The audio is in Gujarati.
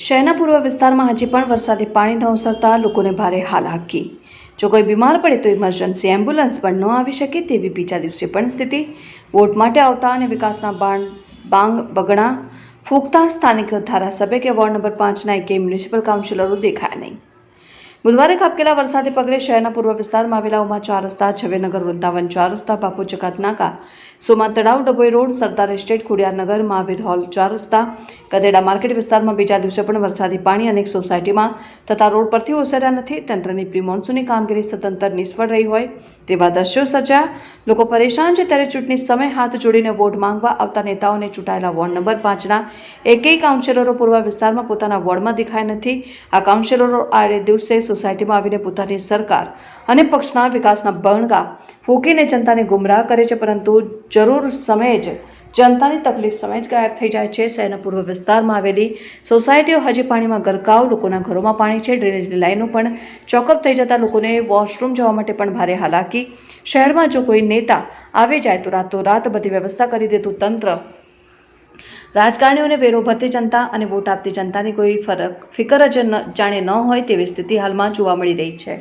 શહેરના પૂર્વ વિસ્તારમાં હજી પણ વરસાદી પાણી ન ઓસરતા લોકોને ભારે હાલાકી। જો કોઈ બીમાર પડે તો ઇમરજન્સી એમ્બ્યુલન્સ પણ ન આવી શકે તેવી બીજા દિવસે પણ સ્થિતિ। વોટ માટે આવતા અને વિકાસના બાંગ બગડા ફૂંકતા સ્થાનિક ધારાસભ્ય કે વોર્ડ નંબર 5ના એકેય મ્યુનિસિપલ કાઉન્સિલરો દેખાયા નહીં। બુધવારે ખાબકેલા વરસાદે પગલે શહેરના પૂર્વ વિસ્તારમાં આવેલા ઉમા 4 રસ્તા, ઝવેરનગર વૃંદાવન 4 રસ્તા, બાપુ જકાત Naka, Soma Talav, Dabhoi road, Sardar estate, Khodiyarnagar, Mahavir hall 4 રસ્તા, ગધેડા માર્કેટ વિસ્તારમાં બીજા દિવસે પણ વરસાદી પાણી અનેક સોસાયટીમાં તથા રોડ પરથી ઓસર્યા નથી। તંત્રની પ્રી મોન્સૂનની કામગીરી સતંતર નિષ્ફળ રહી હોય તેવા દ્રશ્યો સર્જાયા। લોકો પરેશાન છે ત્યારે ચૂંટણી સમયે હાથ જોડીને વોટ માંગવા આવતા નેતાઓને ચૂંટાયેલા વોર્ડ નંબર 5ના એકેય કાઉન્સિલરો પૂર્વ વિસ્તારમાં પોતાના વોર્ડમાં દેખાયા નથી। આ કાઉન્સિલરો આડે દિવસે સોસાયટીમાં આવીને પોતાની સરકાર અને પક્ષના વિકાસના બણગા ફૂંકીને જનતાને ગુમરાહ કરે છે, પરંતુ જરૂર સમયે જ જનતાની તકલીફ સમય જ ગાયબ થઈ જાય છે। શહેરના પૂર્વ વિસ્તારમાં આવેલી સોસાયટીઓ હજી પાણીમાં ગરકાવ, લોકોના ઘરોમાં પાણી છે, ડ્રેનેજની લાઈનો પણ ચોકઅપ થઈ જતા લોકોને વોશરૂમ જવા માટે પણ ભારે હાલાકી। શહેરમાં જો કોઈ નેતા આવે જાય તો રાતોરાત બધી વ્યવસ્થા કરી દેતું તંત્ર, રાજકારણીઓને વેરો ભરતી જનતા અને વોટ આપતી જનતાની કોઈ ફિકર જ જાણે ન હોય તેવી સ્થિતિ હાલમાં જોવા મળી રહી છે।